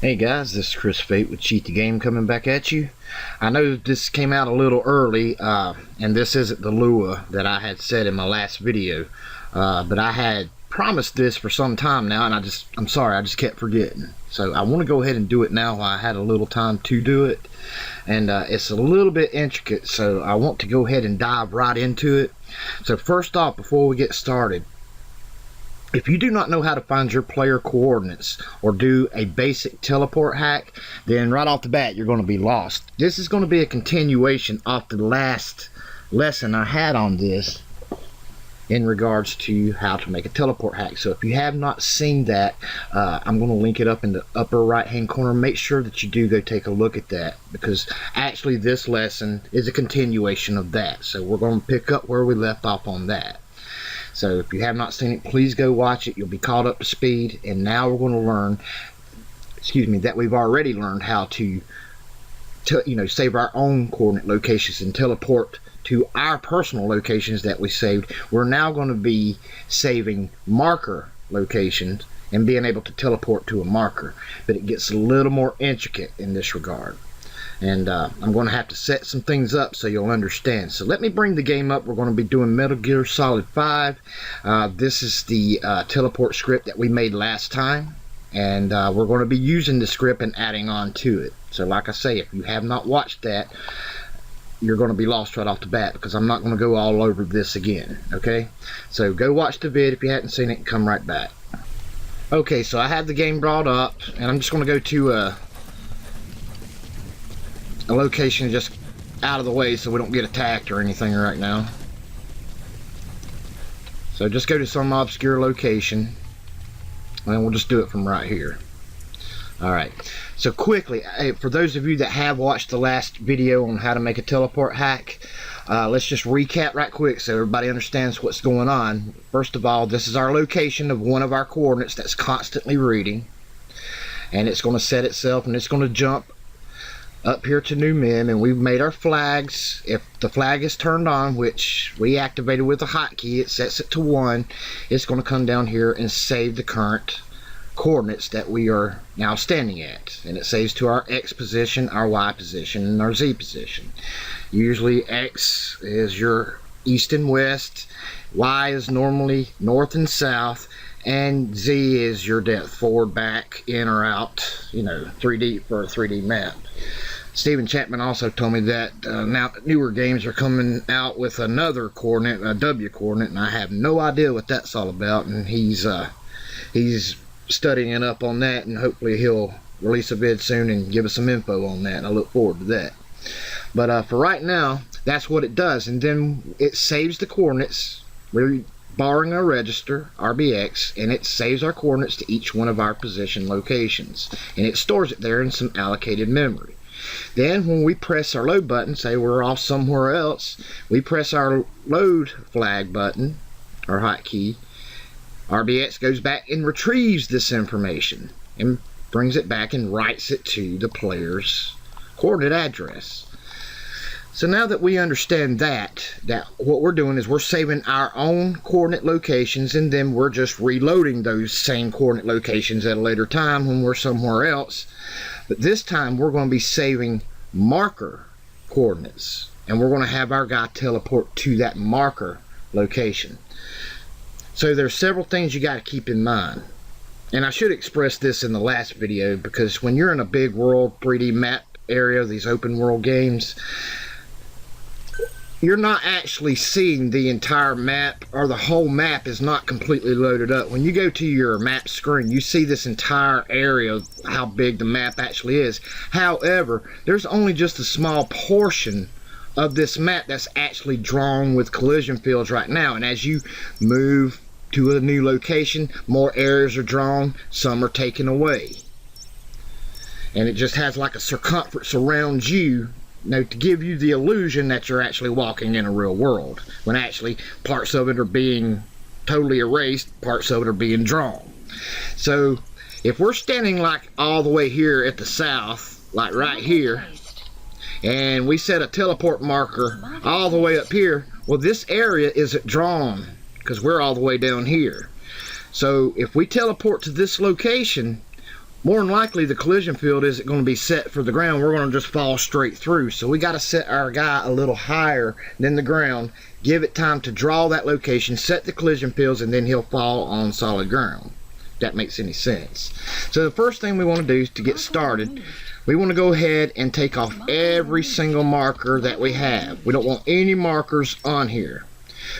Hey guys, this is Chris Fayte with Cheat the Game coming back at you. I know this came out a little early, and this isn't the lure that I had said in my last video, but I had promised this for some time now, and I'm sorry, I just kept forgetting. So I want to go ahead and do it now while I had a little time to do it, and it's a little bit intricate, so I want to go ahead and dive right into it. So first off, before we get started, if you do not know how to find your player coordinates or do a basic teleport hack, then right off the bat you're going to be lost. This is going to be a continuation of the last lesson I had on this in regards to how to make a teleport hack. So if you have not seen that, I'm going to link it up in the upper right hand corner. Make sure that you do go take a look at that, because actually this lesson is a continuation of that. So we're going to pick up where we left off on that. So if you have not seen it, please go watch it. You'll be caught up to speed. And now we're going to learn, that we've already learned how to save our own coordinate locations and teleport to our personal locations that we saved. We're now going to be saving marker locations and being able to teleport to a marker. But it gets a little more intricate in this regard. And I'm going to have to set some things up so you'll understand. So let me bring the game up. We're going to be doing Metal Gear Solid 5. This is the teleport script that we made last time. And we're going to be using the script and adding on to it. So like I say, if you have not watched that, you're going to be lost right off the bat, because I'm not going to go all over this again. Okay? So go watch the vid if you hadn't seen it and come right back. Okay, so I have the game brought up. And I'm just going to go to a location just out of the way so we don't get attacked or anything right now. So just go to some obscure location and we'll just do it from right here. Alright, so quickly, for those of you that have watched the last video on how to make a teleport hack, let's just recap right quick so everybody understands what's going on. First of all, this is our location of one of our coordinates that's constantly reading, and it's going to set itself and it's going to jump up here to new mem, and we've made our flags. If the flag is turned on, which we activated with a hotkey, it sets it to 1. It's going to come down here and save the current coordinates that we are now standing at, and it saves to our X position, our Y position, and our Z position. Usually X is your east and west, Y is normally north and south, and Z is your depth, forward, back, in or out, 3D for a 3D map. Stephen Chapman also told me that now newer games are coming out with another coordinate, a W coordinate, and I have no idea what that's all about, and he's studying up on that, and hopefully he'll release a vid soon and give us some info on that, and I look forward to that. But for right now, that's what it does, and then it saves the coordinates. We're borrowing our register, RBX, and it saves our coordinates to each one of our position locations, and it stores it there in some allocated memory. Then when we press our load button, say we're off somewhere else, we press our load flag button, or hotkey, RBX goes back and retrieves this information and brings it back and writes it to the player's coordinate address. So now that we understand that what we're doing is we're saving our own coordinate locations, and then we're just reloading those same coordinate locations at a later time when we're somewhere else. But this time we're going to be saving marker coordinates, and we're going to have our guy teleport to that marker location. So there's several things you got to keep in mind. And I should express this in the last video, because when you're in a big world 3D map area, these open world games, you're not actually seeing the entire map, or the whole map is not completely loaded up. When you go to your map screen, you see this entire area, how big the map actually is. However, there's only just a small portion of this map that's actually drawn with collision fields right now. And as you move to a new location, more areas are drawn, some are taken away. And it just has like a circumference around you, to give you the illusion that you're actually walking in a real world, when actually parts of it are being totally erased, parts of it are being drawn. So if we're standing like all the way here at the south, like right here, and we set a teleport marker all the way up here, well, this area isn't drawn because we're all the way down here. So if we teleport to this location, more than likely the collision field isn't going to be set for the ground. We're going to just fall straight through. So we got to set our guy a little higher than the ground, give it time to draw that location, set the collision fields, and then he'll fall on solid ground. If that makes any sense. So the first thing we want to do to get started, we want to go ahead and take off every single marker that we have. We don't want any markers on here,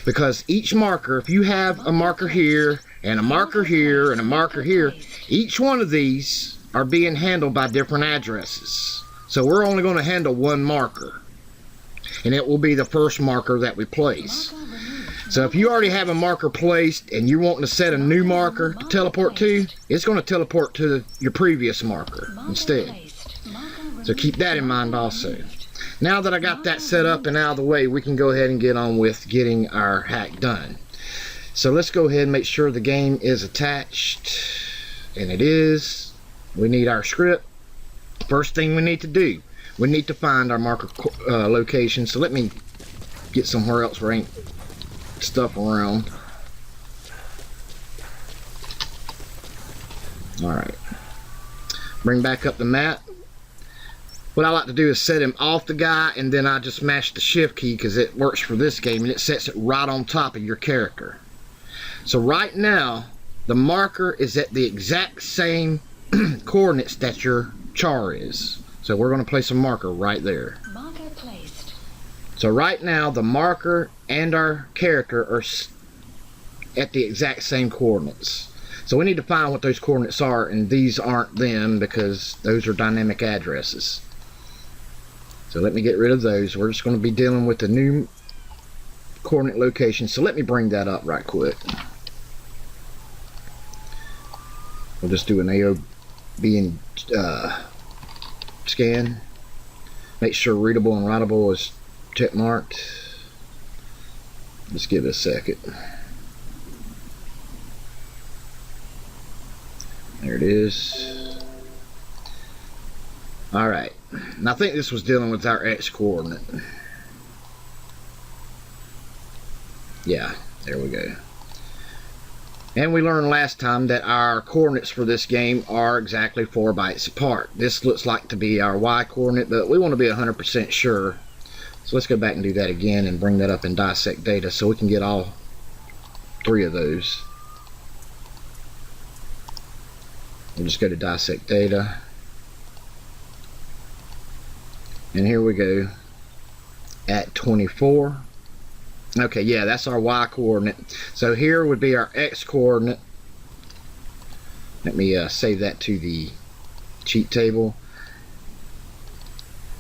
because each marker, if you have a marker here and a marker here and a marker here, each one of these are being handled by different addresses. So we're only going to handle one marker, and it will be the first marker that we place. So if you already have a marker placed and you're wanting to set a new marker to teleport to, it's going to teleport to your previous marker instead. So keep that in mind also. Now that I got that set up and out of the way, we can go ahead and get on with getting our hack done. So let's go ahead and make sure the game is attached, and it is. We need our script. First thing we need to do, we need to find our marker location. So let me get somewhere else where ain't stuff around. Alright, bring back up the map. What I like to do is set him off the guy, and then I just mash the shift key because it works for this game, and it sets it right on top of your character. So right now the marker is at the exact same coordinates that your char is. So we're going to place a marker right there. Marker placed. So right now the marker and our character are at the exact same coordinates. So we need to find what those coordinates are, and these aren't them because those are dynamic addresses. So let me get rid of those. We're just going to be dealing with the new coordinate location. So let me bring that up right quick. We'll just do an AOB and scan. Make sure readable and writable is check marked. Just give it a second. There it is. Alright. And I think this was dealing with our X coordinate. Yeah, there we go. And we learned last time that our coordinates for this game are exactly 4 bytes apart. This looks like to be our Y coordinate, but we want to be 100% sure. So let's go back and do that again and bring that up in dissect data so we can get all 3 of those. We'll just go to dissect data. And here we go at 24. Okay, yeah, that's our Y coordinate. So here would be our X coordinate. Let me save that to the cheat table.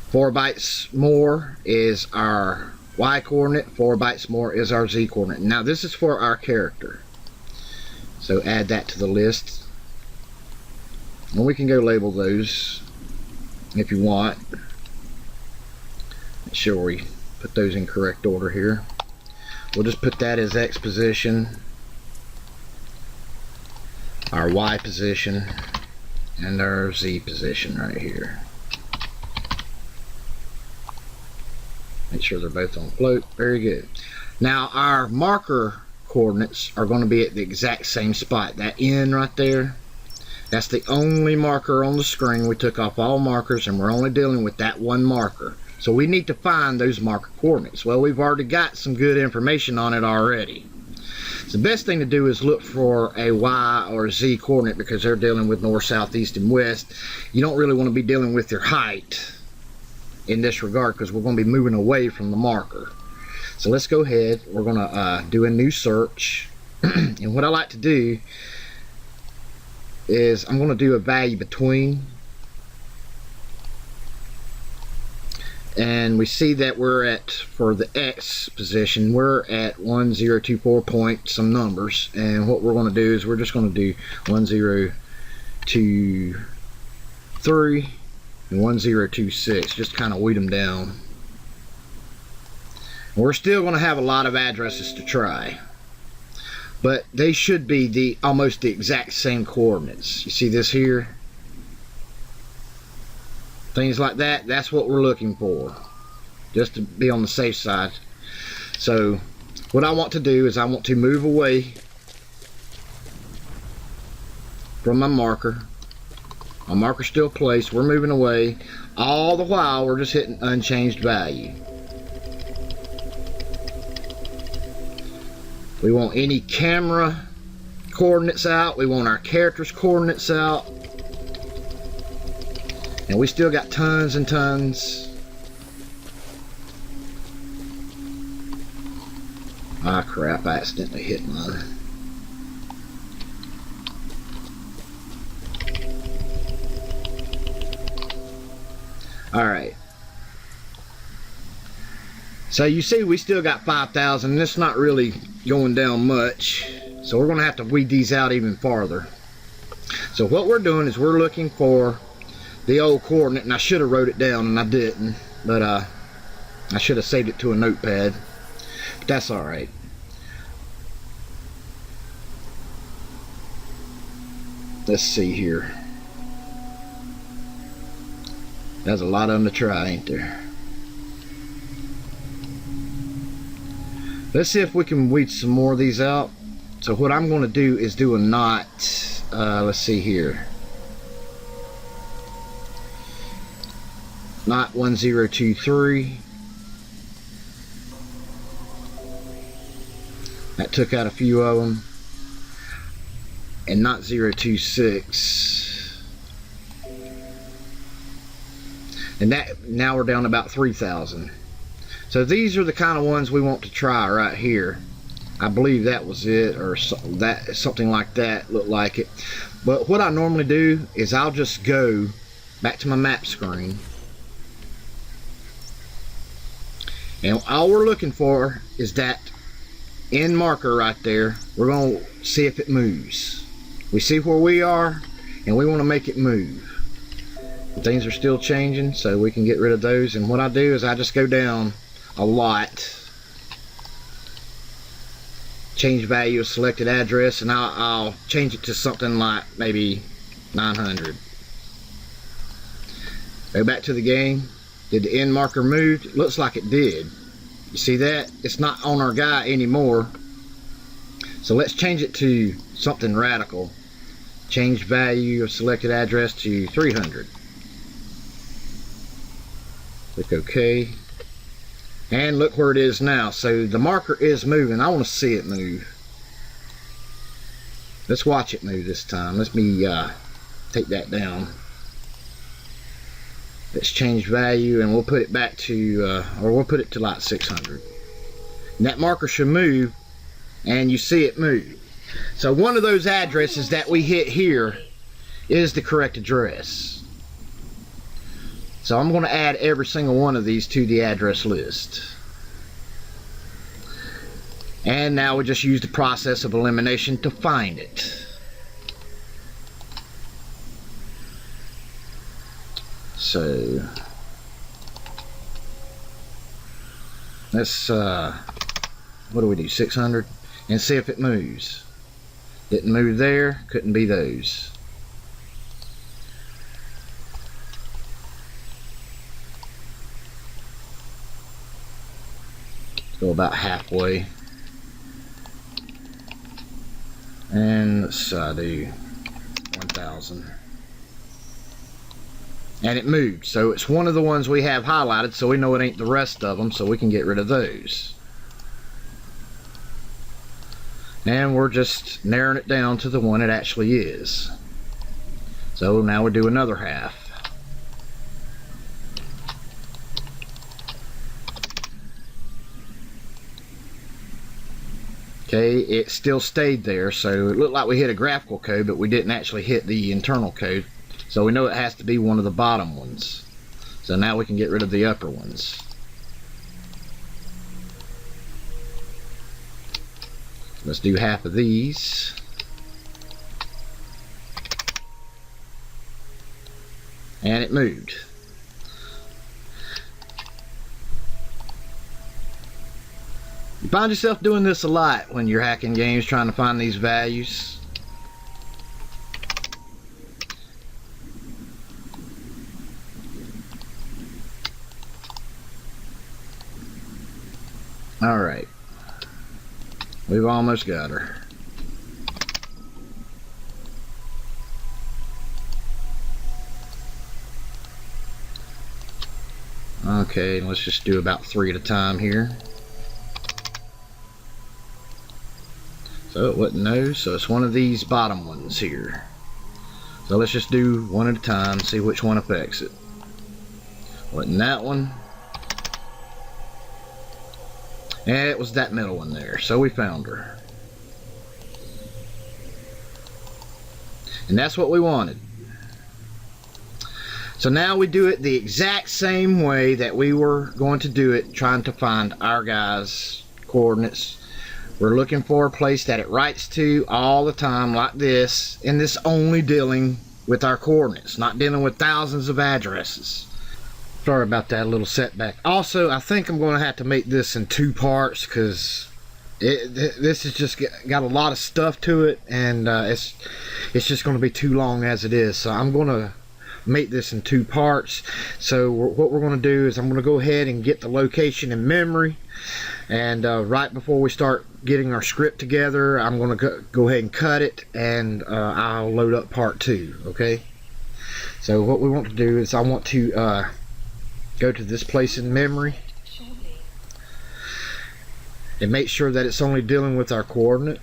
4 bytes more is our Y coordinate. 4 bytes more is our Z coordinate. Now this is for our character. So add that to the list. And we can go label those if you want. Make sure we put those in correct order here. We'll just put that as X position, our Y position, and our Z position right here. Make sure they're both on float. Very good. Now our marker coordinates are going to be at the exact same spot. That N right there, that's the only marker on the screen. We took off all markers and we're only dealing with that one marker. So we need to find those marker coordinates. Well, we've already got some good information on it already. So the best thing to do is look for a Y or a Z coordinate because they're dealing with north, south, east, and west. You don't really want to be dealing with your height in this regard because we're going to be moving away from the marker. So let's go ahead. We're going to do a new search. And what I like to do is I'm going to do a value between. And we see that we're at, for the X position, we're at 1024 point some numbers. And what we're going to do is we're just going to do 1023 and 1026. Just kind of weed them down. We're still going to have a lot of addresses to try, but they should be almost the exact same coordinates. You see this here? Things like that, that's what we're looking for, just to be on the safe side. So what I want to do is I want to move away from my marker, Our marker's still placed. We're moving away. All the while, we're just hitting unchanged value. We want any camera coordinates out. We want our character's coordinates out. And we still got tons and tons. Ah, crap, I accidentally hit mine. Alright. So you see we still got 5,000, and it's not really going down much. So we're going to have to weed these out even farther. So what we're doing is we're looking for the old coordinate, and I should have wrote it down and I didn't. But I should have saved it to a notepad. But that's alright. Let's see here. There's a lot of them to try, ain't there? Let's see if we can weed some more of these out. So what I'm going to do is do a knot. Let's see here. Knot 1023. That took out a few of them. And knot 026. And that, now we're down to about 3,000. So these are the kind of ones we want to try right here. I believe that was it, or something like that, looked like it. But what I normally do is I'll just go back to my map screen, and all we're looking for is that end marker right there. We're going to see if it moves. We see where we are, and we want to make it move. Things are still changing, so we can get rid of those. And what I do is I just go down a lot, change value of selected address, and I'll change it to something like maybe 900. Go back to the game. Did the end marker move? It looks like it did. You see that? It's not on our guy anymore. So let's change it to something radical. Change value of selected address to 300. Click OK. And look where it is now. So the marker is moving. I want to see it move. Let's watch it move this time. Let me take that down. Let's change value, and we'll put it back to, or we'll put it to like 600. And that marker should move, and you see it move. So one of those addresses that we hit here is the correct address. So I'm going to add every single one of these to the address list. And now we just use the process of elimination to find it. So let's what do we do, 600, and see if it moves. Didn't move there, couldn't be those. Go about halfway, and let's do 1,000, and it moved. So it's one of the ones we have highlighted, so we know it ain't the rest of them, so we can get rid of those. And we're just narrowing it down to the one it actually is. So now we do another half. Okay, it still stayed there, so it looked like we hit a graphical code, but we didn't actually hit the internal code. So we know it has to be one of the bottom ones. So now we can get rid of the upper ones. Let's do half of these. And it moved. You find yourself doing this a lot when you're hacking games, trying to find these values. Alright. We've almost got her. Okay, let's just do about 3 at a time here. So it wasn't those, so it's one of these bottom ones here. So let's just do 1 at a time, see which one affects it. Wasn't that one. And it was that middle one there, so we found her. And that's what we wanted. So now we do it the exact same way that we were going to do it, trying to find our guys' coordinates. We're looking for a place that it writes to all the time like this, and this only dealing with our coordinates, not dealing with thousands of addresses. Sorry about that little setback. Also, I think I'm going to have to make this in 2 parts because this has just got a lot of stuff to it, and it's just going to be too long as it is. So I'm going to make this in 2 parts. So what we're going to do is I'm going to go ahead and get the location in memory, and right before we start getting our script together, I'm going to go ahead and cut it, and I'll load up part 2. Okay, so what we want to do is I want to go to this place in memory and make sure that it's only dealing with our coordinate.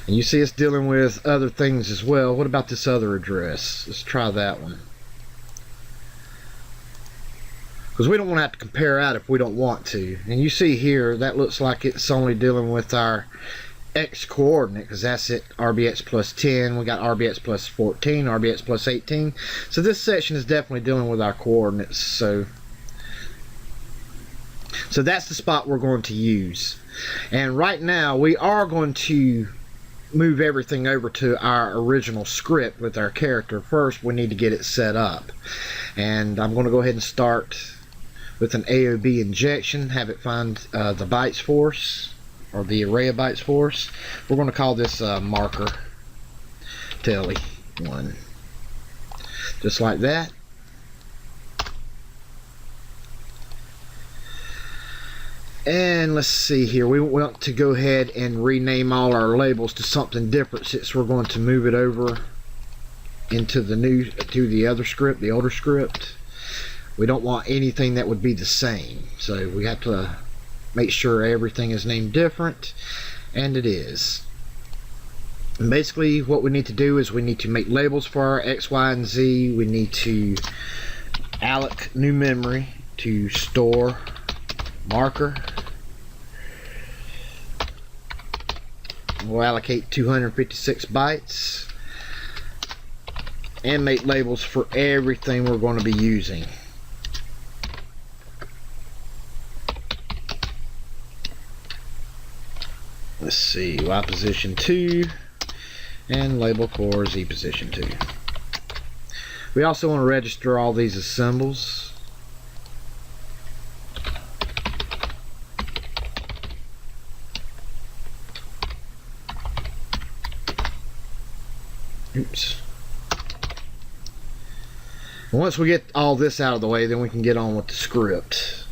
And you see it's dealing with other things as well. What about this other address? Let's try that one. Because we don't want to have to compare out if we don't want to. And you see here, that looks like it's only dealing with our X coordinate, because that's it, RBX plus 10. We got RBX plus 14, RBX plus 18. So this section is definitely dealing with our coordinates. So that's the spot we're going to use. And right now, we are going to move everything over to our original script with our character. First we need to get it set up, and I'm going to go ahead and start with an AOB injection, have it find the bytes force, or the array of bytes force. We're going to call this marker telly 1, just like that. And let's see here, we want to go ahead and rename all our labels to something different, since we're going to move it over into the other script, the older script. We don't want anything that would be the same, so we have to make sure everything is named different, and it is. And basically what we need to do is we need to make labels for our X, Y, and Z. We need to alloc new memory to store marker. We'll allocate 256 bytes and make labels for everything we're going to be using. Let's see, Y position 2 and label for Z position 2. We also want to register all these as symbols. Oops. Once we get all this out of the way, then we can get on with the script.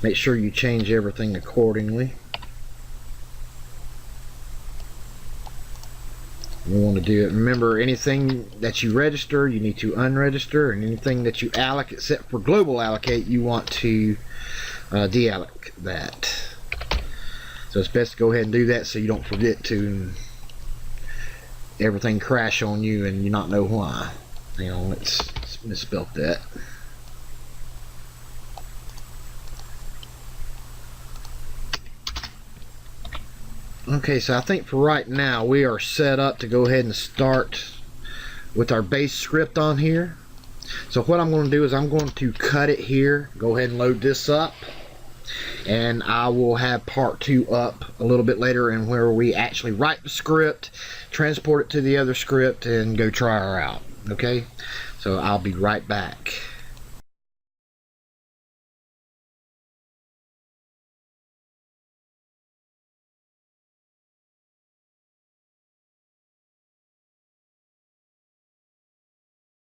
Make sure you change everything accordingly. We want to do it. Remember, anything that you register, you need to unregister, and anything that you alloc, except for global allocate, you want to dealloc that. So it's best to go ahead and do that so you don't forget to, and everything crash on you and you not know why. You know, let's misspelled that. Okay, so I think for right now we are set up to go ahead and start with our base script on here. So what I'm going to do is I'm going to cut it here, go ahead and load this up, and I will have part 2 up a little bit later, and where we actually write the script, transport it to the other script, and go try her out. Okay, so I'll be right back.